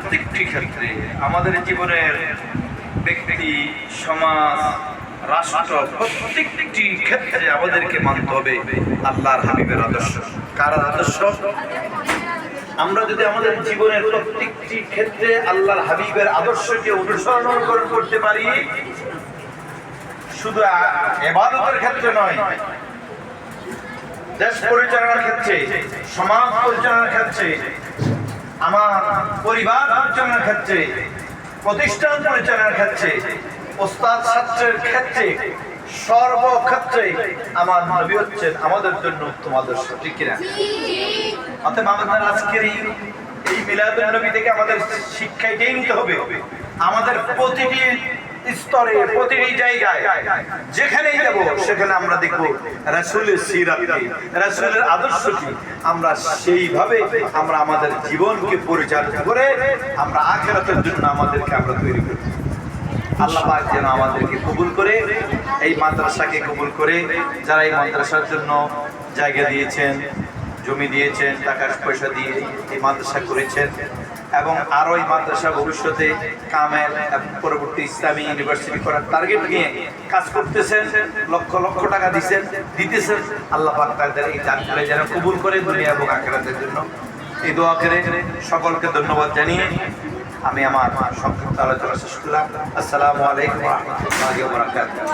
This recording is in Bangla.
প্রত্যেকটি ক্ষেত্রে আমাদের জীবনের ব্যক্তি, সমাজ, রাষ্ট্র প্রত্যেকটি ক্ষেত্রে আমাদেরকে মানতে হবে আল্লাহর হাবিবের আদর্শ। কার আদর্শ? আমরা যদি আমাদের জীবনের প্রত্যেকটি ক্ষেত্রে আল্লাহর হাবিবের আদর্শকে অনুসরণ করতে পারি, শুধু ইবাদতের ক্ষেত্রে নয়, দেশ পরিচালনার ক্ষেত্রে, সমাজ পরিচালনার ক্ষেত্রে, আমার পরিবার পরিচালনার ক্ষেত্রে, প্রতিষ্ঠান পরিচালনার ক্ষেত্রে, ওস্তাদ ছাত্রের ক্ষেত্রে, সর্বক্ষেত্রে আমার নবী হচ্ছেন আমাদের জন্য উত্তম আদর্শ। ঠিক কিনা? অতএব আমাদের আজকের এই মিলাদুন নবী থেকে আমাদের শিক্ষা এটাই নিতে হবে, আমাদের প্রতিটি স্তরে, প্রতিটি জায়গায় যেখানেই যাব সেখানে আমরা দেখব রাসূলের সিরাতকে, রাসূলের আদর্শকে আমরা সেইভাবে আমরা আমাদের জীবনকে পরিচালনা করে আমরা আখিরাতের জন্য আমাদেরকে আমরা তৈরি করি। আল্লাহ পাক যেন আমাদেরকে কবুল করে, এই মাদ্রাসাকে কবুল করে, যারা এই মাদ্রাসার জন্য জায়গা দিয়েছেন, জমি দিয়েছেন, টাকা পয়সা দিয়ে এই মাদ্রাসা করেছেন, এবং আরো এই মাদ্রাসা ভবিষ্যতে কামেল এবং পরবর্তী ইসলামী ইউনিভার্সিটি করার টার্গেট নিয়ে কাজ করতেছেন, লক্ষ লক্ষ টাকা দিতেছেন। আল্লাহ পাক তাদের এই দানগুলো যেন কবুল করে দুনিয়া এবং আখিরাতের জন্য। এই দোয়া করে সকলকে ধন্যবাদ জানিয়ে আমি আমার সংক্ষিপ্ত আলোচনা শেষ করলাম। আসসালামু আলাইকুম ওয়া রাহমাতুল্লাহি ওয়া বারাকাতুহু।